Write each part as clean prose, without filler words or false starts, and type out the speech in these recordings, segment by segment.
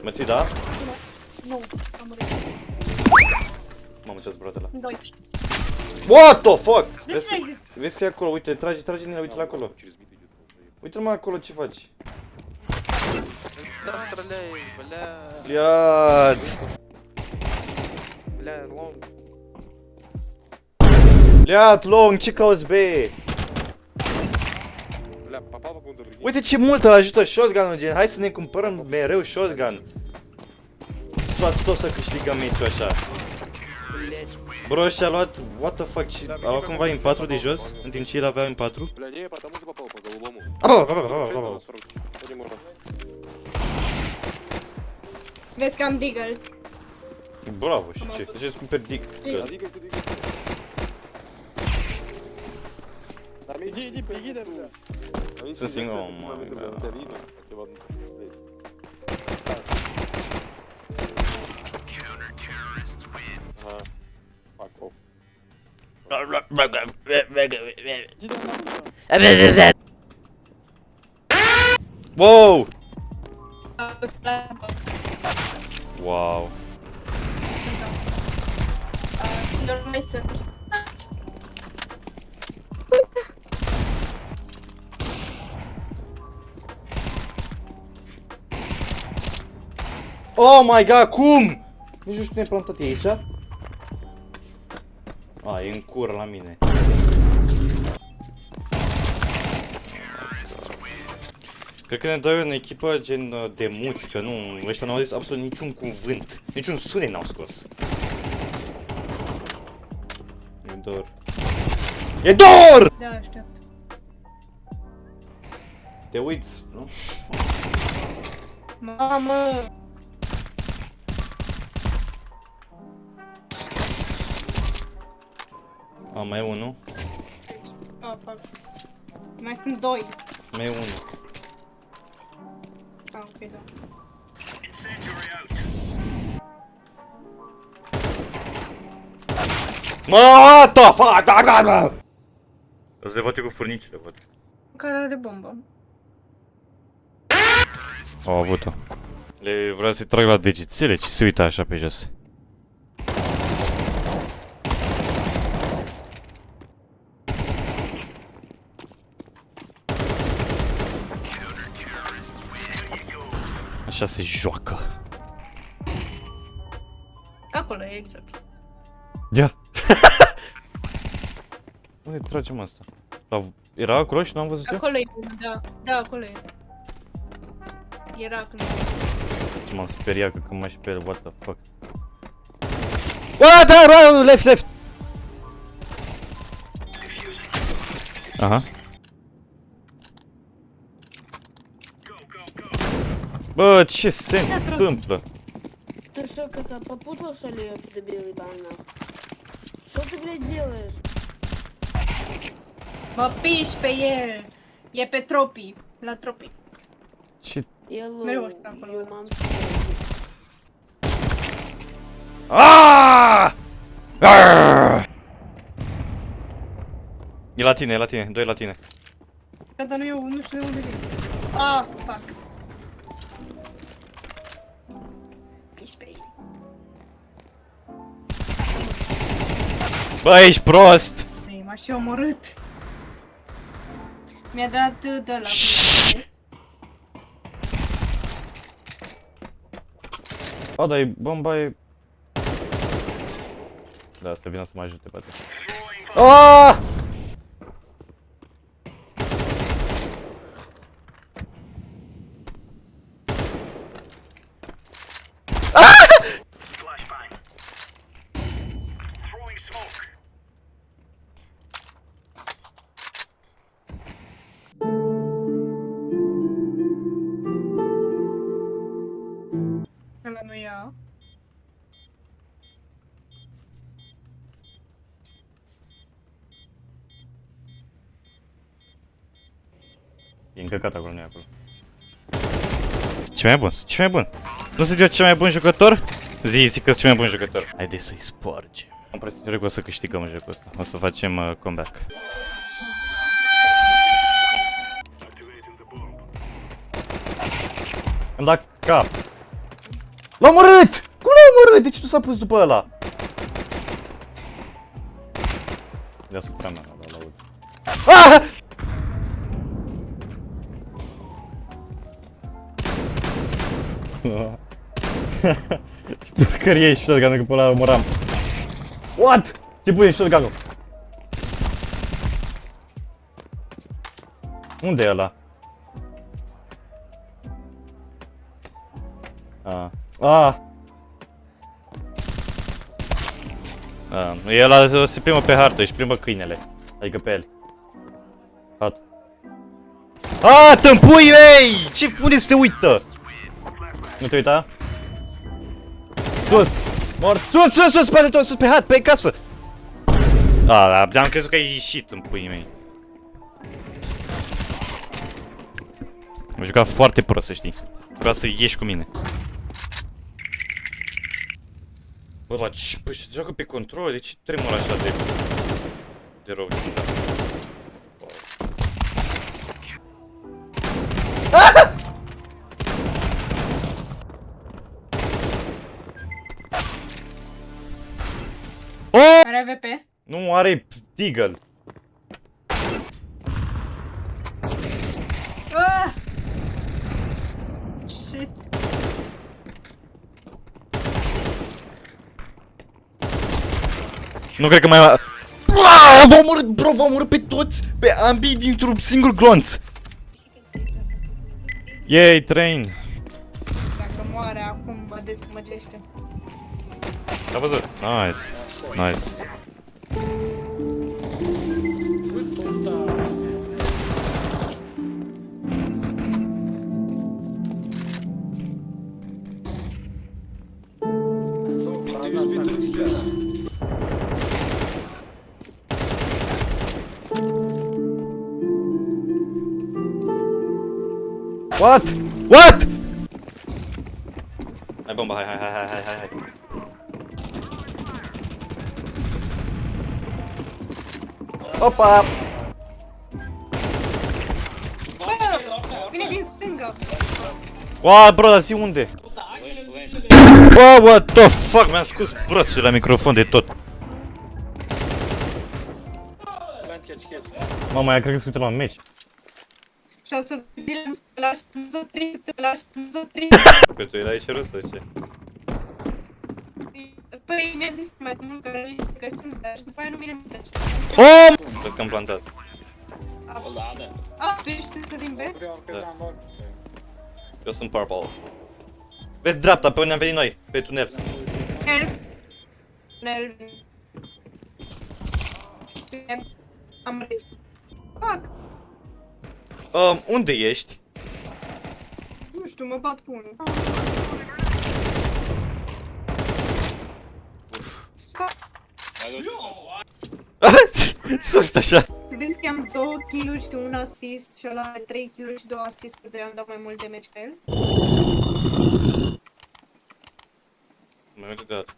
Mă ții, da? Nu, am murit. Mamă, ce-a zburat ăla. 2. What the fuck? De ce ai zis? Vezi că e acolo, uite, trage Nina, uite-l acolo. Uite-l mă acolo ce faci. Да, стреляй, бля, Блядь. бля, лом. Блядь, long, ce cauți, be? Бля, попал по какому-то прикинь. Uite ce mult îl ajută shotgun-ul, gen, hai să ne cumpărăm mereu shotgun. Toți tot să câștigăm meciul așa. Bro, și-a luat, what the fuck, a luat cumva în 4 de jos, în timp ce el avea în 4. Бля, не, потому что попал по голубому. Один можно. Vezi că am Deagle. Bravo, și ce? De ce îți cumperi dick? Да, двигайся, двигайся. Иди, беги, да, бля. Sunt singur, mă, Да, видно. Ага. Fuck off. Wow! Wow. Nu mai sunt. Oh my god, cum? Nici nu știu cum e plantat e aici. A, e în cură la mine. Cred că ne dă în echipă gen de muți, că nu, ăștia n-au zis absolut niciun cuvânt. Niciun sunet n-au scos. E dor. E dor! Da, aștept. Te uiți, nu? Mamă! A, mai e unul. Oh, fuck. Mai sunt 2. Mai e unul. Ah, ok, da. What the fuck? O să le bate cu furnicile, văd. Care are bombă? Au avut-o. Le vreau să-i trag la degețele, ce se uită așa pe jos. Așa se joacă. Acolo e exact. Ia! Unde tragem asta? Era acolo și n-am văzut eu? Acolo e, da. Da, acolo e. Era acolo. Ce m-am speriat că când mă și pe el, what the fuck. What the left, left! Aha. Bă, ce se întâmplă? Ты что, как-то попутал, что ли, дебил ебаный? Что ты, блядь, делаешь? Mă piși pe el! E pe tropii. La tropii. Ce... Я Меру ăsta acolo. eu m-am Aaaa! E la tine, e la tine, doi la tine. Da, dar nu știu de unde vine. Ah, fuck. Piși pe el. Bă, ești prost! Ei, m-a și omorât. Mi-a dat de la. A, dar bomba e... Da, să vină să mă ajute, poate. Aaaa! Ăla nu ia. E încăcat acolo, nu e acolo. Ce mai bun, ce mai bun? Nu sunt eu cel mai bun jucător? Zi că-s cel mai bun jucător. Haideți să-i spargem. Am presiune că o să câștigăm în jocul ăsta. O să facem comeback. Îmi da cap. L-a omorât! Cum l-a omorât? De ce nu s-a pus după ăla? Deasupra mea, l-aud. Ah! Ce porcărie e shotgun-ul, că pe ăla omoram. What? Ce pune shotgun-ul? Unde e ăla? E ăla se plimbă pe hartă, își plimbă câinele. Adică pe el. Hat. Tâmpui, ei! Ce, unde se uită? Nu te uita? Sus! Mort! Sus, spate tot, sus, pe hat, pe casă! Am crezut că ai ieșit în puii mei. Am jucat foarte prost, să știi. Vreau să ieși cu mine. Bă, la ce? Păi se joacă pe control, de ce tremură așa de rău? Are AVP? Nu, are Deagle. Shit. Nu cred că mai... V-a omorât, bro, v-a omorât pe toți, pe ambii dintr-un singur glonț. Yay, train. Dacă moare acum, mă desmăgește. L-a văzut? Nice. Nice. What? What? Hai bomba, hai. Opa! Vine din stângă. Wow, bro, dar zi unde? Wow, what the fuck? Mi-am scos brațul la microfon de tot. Mama, ea cred că se uită la un meci. Și o să dilem să lași, să treci. Că tu erai cerut sau ce? Păi mi-a zis mai mult că sunt, dar și după aia nu vine minte. Oh! Vezi că am plantat. Tu ești să din B? Eu sunt purple. Vezi dreapta, pe unde am venit noi, pe tunel. Tunel. Am rif. Fuck! Unde ești? Nu știu, mă bat cu unul. Sus așa. Vezi că am 2 kill-uri și 1 assist și ăla are 3 kill-uri și 2 assist-uri, de-aia am dat mai mult damage ca el. Mai mult de dat.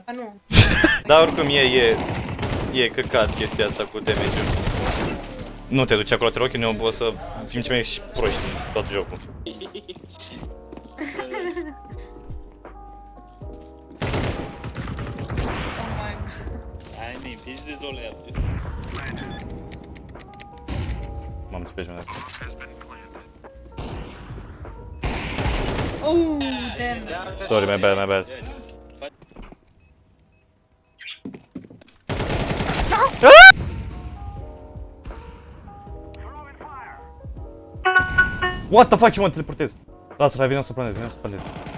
Ba nu. Dar oricum e căcat chestia asta cu damage-ul. Nu te duci acolo, te rog, eu o să fim ce mai ești proști tot jocul. Oh my god. Aynen biz de zorla yaptık. M-am dus pe jumătate. Oh, damn. Sorry, my bad. What the fuck, ce mă teleportez? Lasă-l, vino să planez.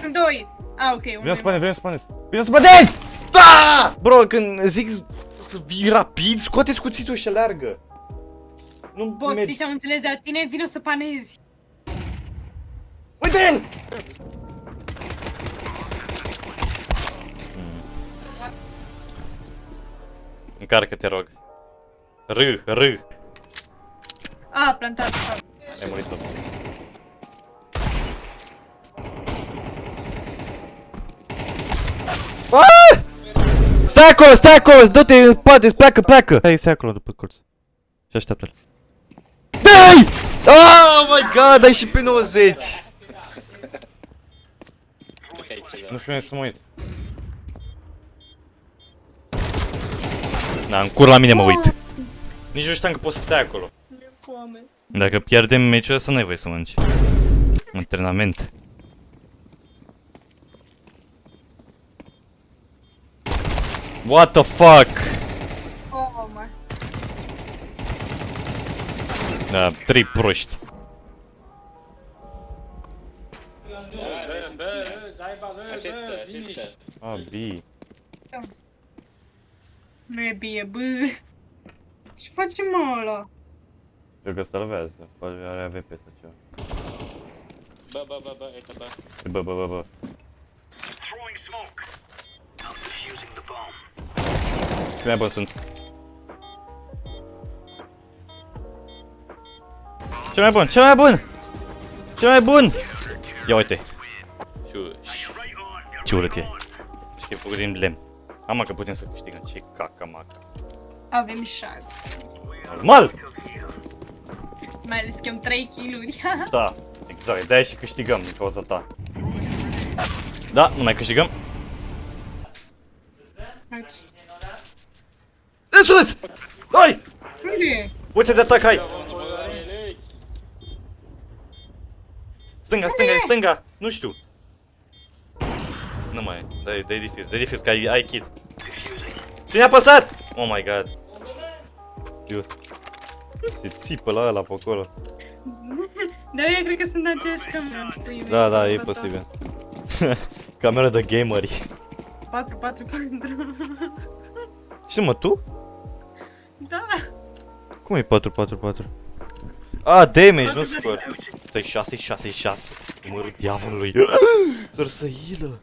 Sunt 2. Ok, Vino să planez. Da! Bro, când zic să vii rapid, scoate scuțitul și aleargă. Nu Boss, mergi. știi ce am înțeles de la tine? Vino să panezi. Uite-l! Încarcă, te rog. R. Plantat. Ai murit tot. Stai acolo, du-te în spate, pleacă! Stai acolo după colț. Și așteaptă-l. Dai! Oh my god, ai și pe 90! Nu știu unde să mă uit. Da, în cur la mine mă uit. Nici nu știam că poți să stai acolo. Mi-e foame. Dacă pierdem meciul ăsta, n-ai voie să mănânci. Antrenament. What the fuck? Oh, mă. Da, 3 proști. Ah, B. Nu e bine, bă. Ce face mă ăla? Cred că salvează. Poate are AVP sau ceva. Bă. Ce mai bun sunt? Ce mai bun? Ce mai bun? Ce mai bun? Ia uite. Ce urât e. Și că e făcut din lemn. Ama că putem să câștigăm. Ce caca maca. Avem șanse. Normal! Mai ales că am 3 kill-uri. Da, exact. De-aia și câștigăm din cauza ta. Da, nu mai câștigăm. În sus! Hai! Unde? Uite de atac, hai! Stânga! Nu știu. Nu mai e. Dai defuse, că ai kit. Ține apăsat! Oh my god. Eu. Se țipă la ăla pe acolo. Da, eu cred că sunt aceeași cameră. Da, e posibil. Camera de gameri. 4. Ce mă, tu? Da. Cum e 4-4-4? Ah, damage, nu score. Stai 6. Numărul diavolului. Săr să heală.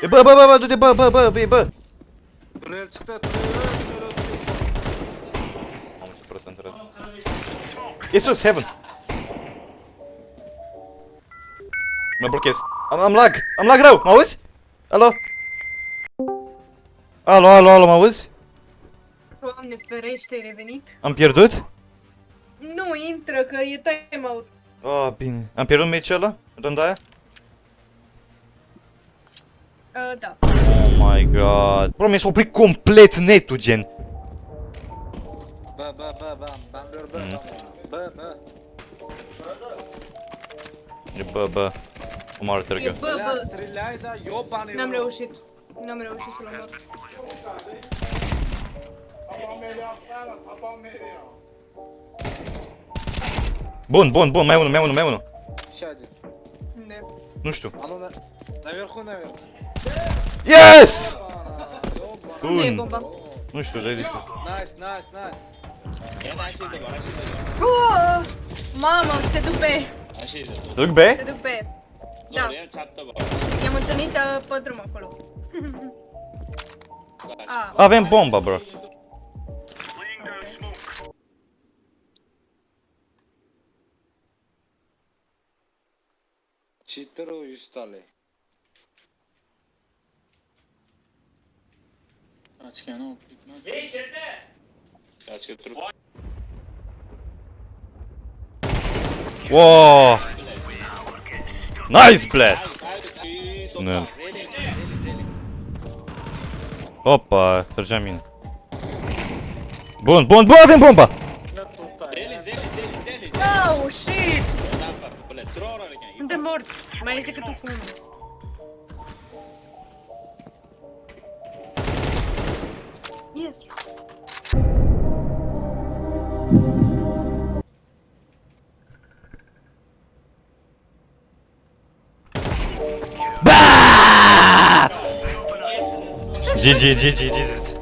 Bă, du-te, bă. Tunel, cită, Am ce prost am intrat. E sus, heaven. Mă blochez. Am lag rău, mă auzi? Alo? Alo, mă auzi? Doamne ferește, ai revenit? Am pierdut? Nu, intră, că e timeout. Ah, bine. Am pierdut meciul ăla? Rând aia? Da. Oh my god. Bro, mi-a oprit complet netul, gen. E bă. Omoară E târgă. bă. Stреляй, da, ёбаный N-am в рот. reușit să-l omor. Bun, mai unul. Еще один. Unde? Nu știu. А ну, наверху. Yes! Unde e Bun. bomba? Nu știu, dai defuse. Nice. Mamă, se duc pe. Se duc B? Se duc pe. Da. I-am întâlnit pe drum acolo. Avem bomba, bro. Cheaterul устали. Wow! Nice, blad! Nu. Opa, trăgea mine. Bun, avem bomba! Oh, shit! Suntem morți. Mai ești decât tu cu unul. Yes! GG.